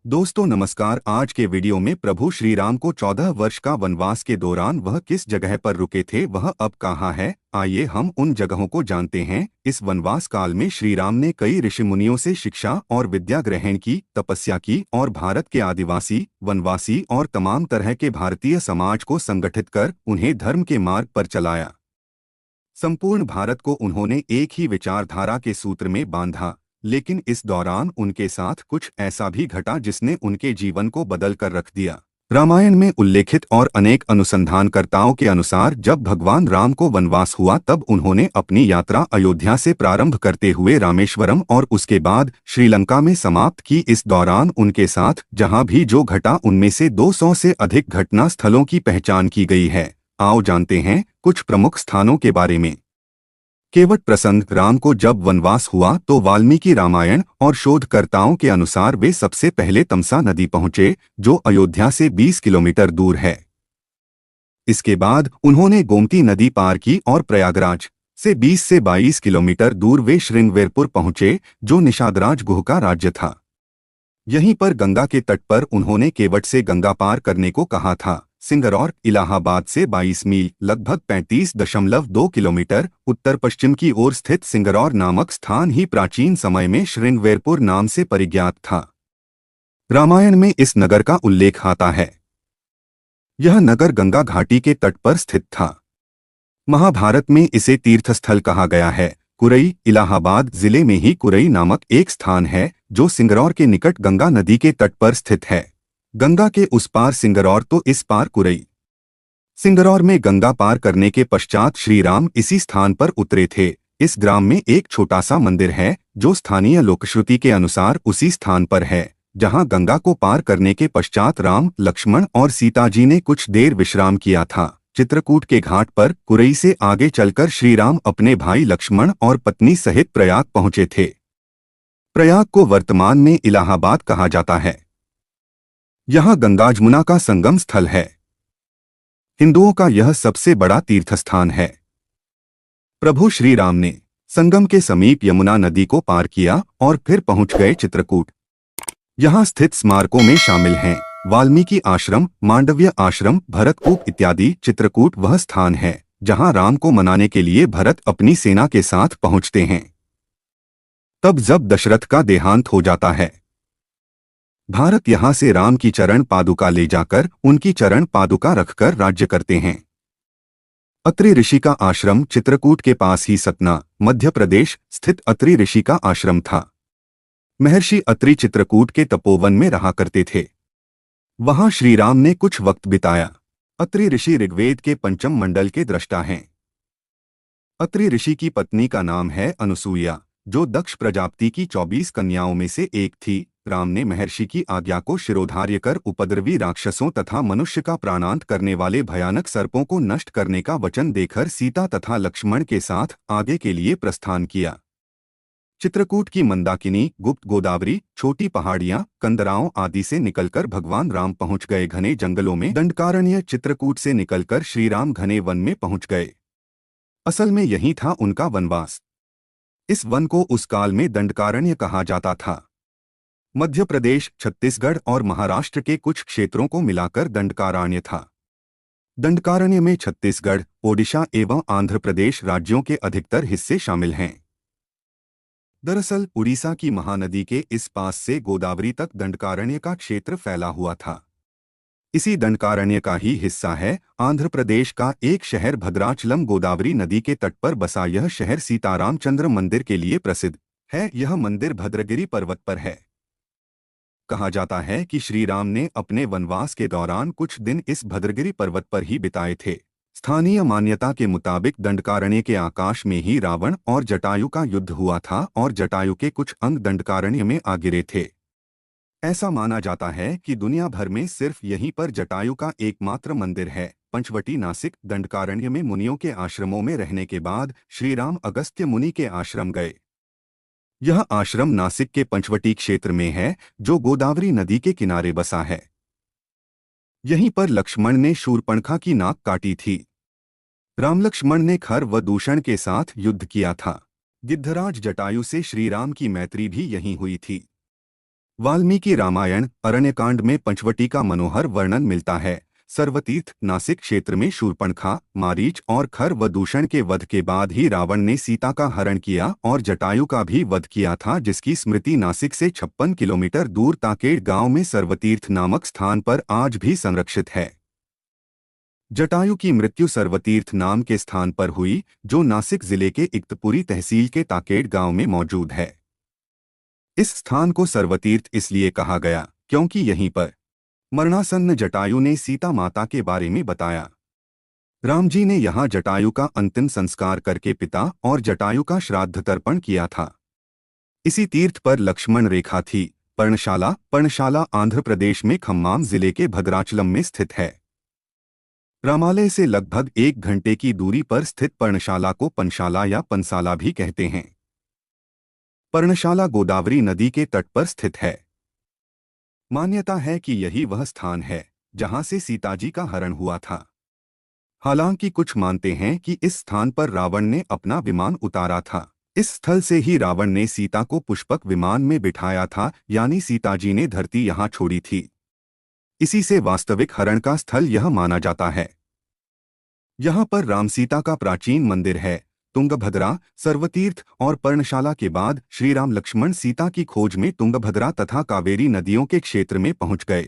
दोस्तों नमस्कार। आज के वीडियो में प्रभु श्री राम को 14 वर्ष का वनवास के दौरान वह किस जगह पर रुके थे, वह अब कहाँ है। आइए हम उन जगहों को जानते हैं। इस वनवास काल में श्री राम ने कई ऋषि मुनियों से शिक्षा और विद्या ग्रहण की, तपस्या की और भारत के आदिवासी, वनवासी और तमाम तरह के भारतीय समाज को संगठित कर उन्हें धर्म के मार्ग पर चलाया। संपूर्ण भारत को उन्होंने एक ही विचारधारा के सूत्र में बांधा। लेकिन इस दौरान उनके साथ कुछ ऐसा भी घटा जिसने उनके जीवन को बदल कर रख दिया। रामायण में उल्लेखित और अनेक अनुसंधानकर्ताओं के अनुसार जब भगवान राम को वनवास हुआ तब उन्होंने अपनी यात्रा अयोध्या से प्रारंभ करते हुए रामेश्वरम और उसके बाद श्रीलंका में समाप्त की। इस दौरान उनके साथ जहां भी जो घटा उनमें से 200 से अधिक घटना स्थलों की पहचान की गई है। आओ जानते हैं कुछ प्रमुख स्थानों के बारे में। केवट प्रसंग। राम को जब वनवास हुआ तो वाल्मीकि रामायण और शोधकर्ताओं के अनुसार वे सबसे पहले तमसा नदी पहुंचे, जो अयोध्या से 20 किलोमीटर दूर है। इसके बाद उन्होंने गोमती नदी पार की और प्रयागराज से 20 से 22 किलोमीटर दूर वे श्रृंगवेरपुर पहुंचे, जो निषादराज गुह का राज्य था। यहीं पर गंगा के तट पर उन्होंने केवट से गंगा पार करने को कहा था। सिंगरौर इलाहाबाद से 22 मील लगभग 35.2 किलोमीटर उत्तर पश्चिम की ओर स्थित सिंगरौर नामक स्थान ही प्राचीन समय में श्रृंगवेरपुर नाम से परिज्ञात था। रामायण में इस नगर का उल्लेख आता है। यह नगर गंगा घाटी के तट पर स्थित था। महाभारत में इसे तीर्थस्थल कहा गया है। कुरई इलाहाबाद जिले में ही कुरई नामक एक स्थान है, जो सिंगरौर के निकट गंगा नदी के तट पर स्थित है। गंगा के उस पार सिंगरौर तो इस पार कुरई। सिंगरौर में गंगा पार करने के पश्चात श्री राम इसी स्थान पर उतरे थे। इस ग्राम में एक छोटा सा मंदिर है, जो स्थानीय लोकश्रुति के अनुसार उसी स्थान पर है जहां गंगा को पार करने के पश्चात राम, लक्ष्मण और सीता जी ने कुछ देर विश्राम किया था। चित्रकूट के घाट पर कुरई से आगे चलकर श्री राम अपने भाई लक्ष्मण और पत्नी सहित प्रयाग पहुंचे थे। प्रयाग को वर्तमान में इलाहाबाद कहा जाता है। यहाँ गंगा जमुना का संगम स्थल है। हिंदुओं का यह सबसे बड़ा तीर्थस्थान है। प्रभु श्री राम ने संगम के समीप यमुना नदी को पार किया और फिर पहुंच गए चित्रकूट। यहाँ स्थित स्मारकों में शामिल हैं वाल्मीकि आश्रम, मांडव्य आश्रम, भरतकूप इत्यादि। चित्रकूट वह स्थान है जहाँ राम को मनाने के लिए भरत अपनी सेना के साथ पहुंचते हैं। तब जब दशरथ का देहांत हो जाता है, भारत यहाँ से राम की चरण पादुका ले जाकर उनकी चरण पादुका रखकर राज्य करते हैं। अत्रि ऋषि का आश्रम चित्रकूट के पास ही सतना, मध्य प्रदेश स्थित अत्रि ऋषि का आश्रम था। महर्षि अत्रि चित्रकूट के तपोवन में रहा करते थे। वहां श्री राम ने कुछ वक्त बिताया। अत्रि ऋषि ऋग्वेद के पंचम मंडल के दृष्टा हैं। अत्रि ऋषि की पत्नी का नाम है अनुसूया, जो दक्ष प्रजापति की 24 कन्याओं में से एक थी। राम ने महर्षि की आज्ञा को शिरोधार्य कर उपद्रवी राक्षसों तथा मनुष्य का प्राणांत करने वाले भयानक सर्पों को नष्ट करने का वचन देकर सीता तथा लक्ष्मण के साथ आगे के लिए प्रस्थान किया। चित्रकूट की मंदाकिनी, गुप्त गोदावरी, छोटी पहाड़ियां, कंदराओं आदि से निकलकर भगवान राम पहुंच गए घने जंगलों में। दंडकारण्य चित्रकूट से निकलकर श्री राम घने वन में पहुंच गए। असल में यही था उनका वनवास। इस वन को उस काल में दंडकारण्य कहा जाता था। मध्य प्रदेश, छत्तीसगढ़ और महाराष्ट्र के कुछ क्षेत्रों को मिलाकर दंडकारण्य था। दंडकारण्य में छत्तीसगढ़, ओडिशा एवं आंध्र प्रदेश राज्यों के अधिकतर हिस्से शामिल हैं। दरअसल उड़ीसा की महानदी के इस पास से गोदावरी तक दंडकारण्य का क्षेत्र फैला हुआ था। इसी दंडकारण्य का ही हिस्सा है आंध्र प्रदेश का एक शहर भद्राचलम। गोदावरी नदी के तट पर बसा यह शहर सीतारामचंद्र मंदिर के लिए प्रसिद्ध है। यह मंदिर भद्रगिरि पर्वत पर है। कहा जाता है कि श्री राम ने अपने वनवास के दौरान कुछ दिन इस भद्रगिरि पर्वत पर ही बिताए थे। स्थानीय मान्यता के मुताबिक दंडकारण्य के आकाश में ही रावण और जटायु का युद्ध हुआ था और जटायु के कुछ अंग दंडकारण्य में आ गिरे थे। ऐसा माना जाता है कि दुनिया भर में सिर्फ यहीं पर जटायु का एकमात्र मंदिर है। पंचवटी नासिक दंडकारण्य में मुनियों के आश्रमों में रहने के बाद श्री राम अगस्त्य मुनि के आश्रम गए। यह आश्रम नासिक के पंचवटी क्षेत्र में है, जो गोदावरी नदी के किनारे बसा है। यहीं पर लक्ष्मण ने शूर्पणखा की नाक काटी थी। राम लक्ष्मण ने खर व दूषण के साथ युद्ध किया था। गिद्धराज जटायु से श्री राम की मैत्री भी यहीं हुई थी। वाल्मीकि रामायण अरण्यकांड में पंचवटी का मनोहर वर्णन मिलता है। सर्वतीर्थ नासिक क्षेत्र में शूर्पणखा, मारीच और खर व दूषण के वध के बाद ही रावण ने सीता का हरण किया और जटायु का भी वध किया था, जिसकी स्मृति नासिक से 56 किलोमीटर दूर ताकेड़ गांव में सर्वतीर्थ नामक स्थान पर आज भी संरक्षित है। जटायु की मृत्यु सर्वतीर्थ नाम के स्थान पर हुई, जो नासिक जिले के इक्तपुरी तहसील के ताकेड़ गांव में मौजूद है। इस स्थान को सर्वतीर्थ इसलिए कहा गया क्योंकि यहीं पर मरणासन्न जटायु ने सीता माता के बारे में बताया। राम जी ने यहाँ जटायु का अंतिम संस्कार करके पिता और जटायु का श्राद्ध तर्पण किया था। इसी तीर्थ पर लक्ष्मण रेखा थी। पर्णशाला आंध्र प्रदेश में खम्माम जिले के भद्राचलम में स्थित है। रामालय से लगभग 1 घंटे की दूरी पर स्थित पर्णशाला को पंशाला या पंसाला भी कहते हैं। पर्णशाला गोदावरी नदी के तट पर स्थित है। मान्यता है कि यही वह स्थान है जहां से सीताजी का हरण हुआ था। हालांकि कुछ मानते हैं कि इस स्थान पर रावण ने अपना विमान उतारा था। इस स्थल से ही रावण ने सीता को पुष्पक विमान में बिठाया था, यानी सीताजी ने धरती यहां छोड़ी थी। इसी से वास्तविक हरण का स्थल यह माना जाता है। यहाँ पर राम सीता का प्राचीन मंदिर है। तुंगभद्रा, सर्वतीर्थ और पर्णशाला के बाद श्री राम लक्ष्मण सीता की खोज में तुंगभद्रा तथा कावेरी नदियों के क्षेत्र में पहुंच गए।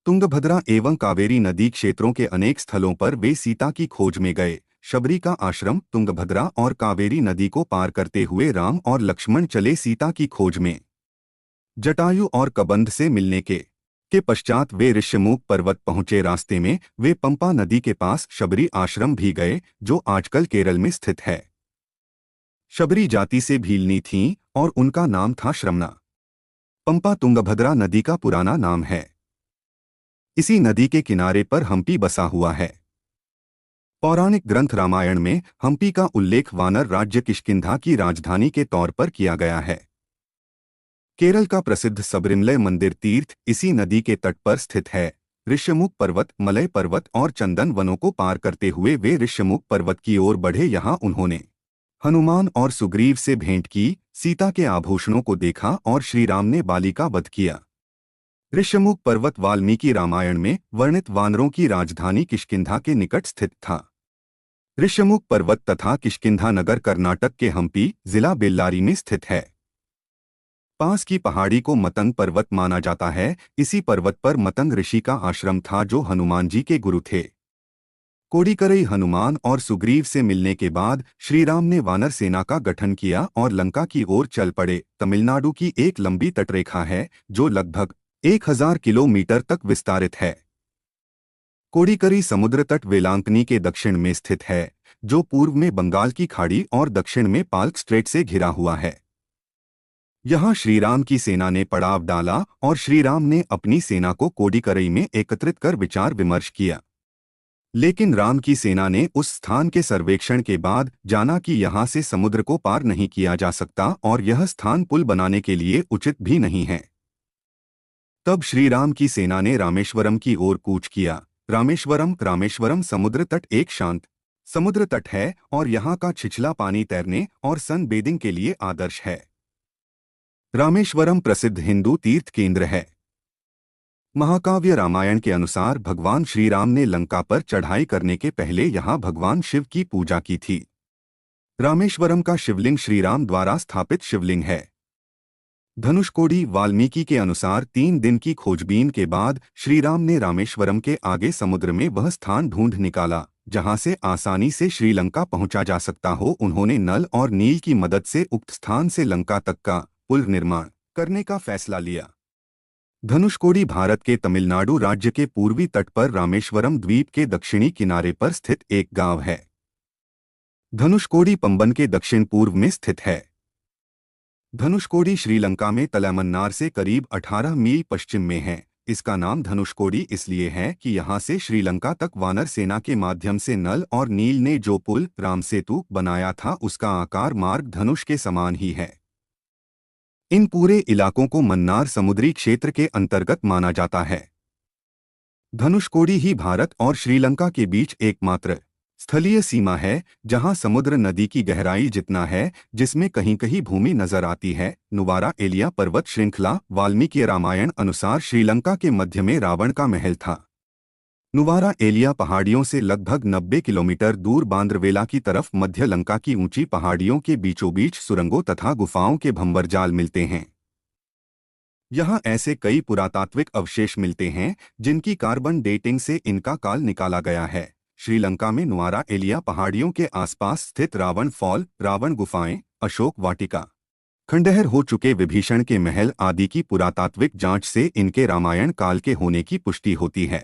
तुंगभद्रा एवं कावेरी नदी क्षेत्रों के अनेक स्थलों पर वे सीता की खोज में गए। शबरी का आश्रम तुंगभद्रा और कावेरी नदी को पार करते हुए राम और लक्ष्मण चले सीता की खोज में। जटायु और कबंध से मिलने के पश्चात वे ऋष्यमूक पर्वत पहुंचे। रास्ते में वे पंपा नदी के पास शबरी आश्रम भी गए, जो आजकल केरल में स्थित है। शबरी जाति से भीलनी थीं और उनका नाम था श्रमना। पंपा तुंगभद्रा नदी का पुराना नाम है। इसी नदी के किनारे पर हम्पी बसा हुआ है। पौराणिक ग्रंथ रामायण में हम्पी का उल्लेख वानर राज्य किष्किंधा की राजधानी के तौर पर किया गया है। केरल का प्रसिद्ध सबरिमलय मंदिर तीर्थ इसी नदी के तट पर स्थित है। ऋष्यमुख पर्वत, मलय पर्वत और चंदन वनों को पार करते हुए वे ऋष्यमुख पर्वत की ओर बढ़े। यहाँ उन्होंने हनुमान और सुग्रीव से भेंट की, सीता के आभूषणों को देखा और श्री राम ने बाली का वध किया। ऋष्यमुख पर्वत वाल्मीकि रामायण में वर्णित वानरों की राजधानी किष्किंधा के निकट स्थित था। ऋष्यमुख पर्वत तथा किष्किंधा नगर कर्नाटक के हम्पी जिला बेल्लारी में स्थित है। पास की पहाड़ी को मतंग पर्वत माना जाता है। इसी पर्वत पर मतंग ऋषि का आश्रम था, जो हनुमान जी के गुरु थे। कोडिकरई हनुमान और सुग्रीव से मिलने के बाद श्री राम ने वानर सेना का गठन किया और लंका की ओर चल पड़े। तमिलनाडु की एक लंबी तटरेखा है जो लगभग 1000 किलोमीटर तक विस्तारित है। कोडिकरी समुद्र तट वेलांकनी के दक्षिण में स्थित है, जो पूर्व में बंगाल की खाड़ी और दक्षिण में पाल्क स्ट्रेट से घिरा हुआ है। यहाँ श्रीराम की सेना ने पड़ाव डाला और श्रीराम ने अपनी सेना को कोडिकरई में एकत्रित कर विचार विमर्श किया। लेकिन राम की सेना ने उस स्थान के सर्वेक्षण के बाद जाना कि यहाँ से समुद्र को पार नहीं किया जा सकता और यह स्थान पुल बनाने के लिए उचित भी नहीं है। तब श्रीराम की सेना ने रामेश्वरम की ओर कूच किया। रामेश्वरम समुद्र तट एक शांत समुद्र तट है और यहाँ का छिछला पानी तैरने और सन बेदिंग के लिए आदर्श है। रामेश्वरम प्रसिद्ध हिंदू तीर्थ केंद्र है। महाकाव्य रामायण के अनुसार भगवान श्री राम ने लंका पर चढ़ाई करने के पहले यहाँ भगवान शिव की पूजा की थी। रामेश्वरम का शिवलिंग श्रीराम द्वारा स्थापित शिवलिंग है। धनुषकोडी वाल्मीकि के अनुसार 3 दिन की खोजबीन के बाद श्रीराम ने रामेश्वरम के आगे समुद्र में वह स्थान ढूंढ निकाला जहां से आसानी से श्रीलंका पहुंचा जा सकता हो। उन्होंने नल और नील की मदद से उक्त स्थान से लंका तक का पुल निर्माण करने का फैसला लिया। धनुषकोडी भारत के तमिलनाडु राज्य के पूर्वी तट पर रामेश्वरम द्वीप के दक्षिणी किनारे पर स्थित एक गांव है। धनुषकोडी पंबन के दक्षिण पूर्व में स्थित है। धनुषकोडी श्रीलंका में तलैमन्नार से करीब 18 मील पश्चिम में है। इसका नाम धनुषकोडी इसलिए है कि यहाँ से श्रीलंका तक वानर सेना के माध्यम से नल और नील ने जो पुल राम सेतु बनाया था उसका आकार मार्ग धनुष के समान ही है। इन पूरे इलाकों को मन्नार समुद्री क्षेत्र के अंतर्गत माना जाता है। धनुषकोडी ही भारत और श्रीलंका के बीच एकमात्र स्थलीय सीमा है, जहां समुद्र नदी की गहराई जितना है, जिसमें कहीं कहीं भूमि नजर आती है। नुवारा एलिया पर्वत श्रृंखला वाल्मीकि रामायण अनुसार श्रीलंका के मध्य में रावण का महल था। नुवारा एलिया पहाड़ियों से लगभग 90 किलोमीटर दूर बांद्रवेला की तरफ मध्य लंका की ऊंची पहाड़ियों के बीचों बीच सुरंगों तथा गुफाओं के भंवरजाल मिलते हैं। यहाँ ऐसे कई पुरातात्विक अवशेष मिलते हैं जिनकी कार्बन डेटिंग से इनका काल निकाला गया है। श्रीलंका में नुआरा एलिया पहाड़ियों के आसपास स्थित रावण फॉल, रावण गुफाएं, अशोक वाटिका, खंडहर हो चुके विभीषण के महल आदि की पुरातात्विक जांच से इनके रामायण काल के होने की पुष्टि होती है।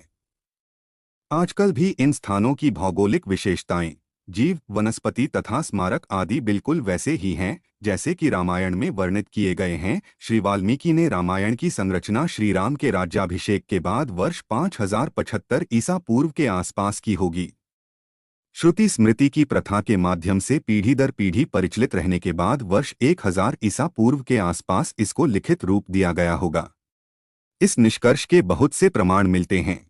आजकल भी इन स्थानों की भौगोलिक विशेषताएं, जीव, वनस्पति तथा स्मारक आदि बिल्कुल वैसे ही हैं जैसे कि रामायण में वर्णित किए गए हैं। श्री वाल्मीकि ने रामायण की संरचना श्रीराम के राज्याभिषेक के बाद वर्ष 5075 ईसा पूर्व के आसपास की होगी। श्रुति स्मृति की प्रथा के माध्यम से पीढ़ी दर पीढ़ी परिचलित रहने के बाद वर्ष 1000 ईसा पूर्व के आसपास इसको लिखित रूप दिया गया होगा। इस निष्कर्ष के बहुत से प्रमाण मिलते हैं।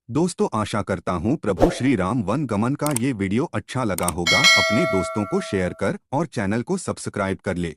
दोस्तों, आशा करता हूँ प्रभु श्री राम वन गमन का ये वीडियो अच्छा लगा होगा। अपने दोस्तों को शेयर कर और चैनल को सब्सक्राइब कर ले।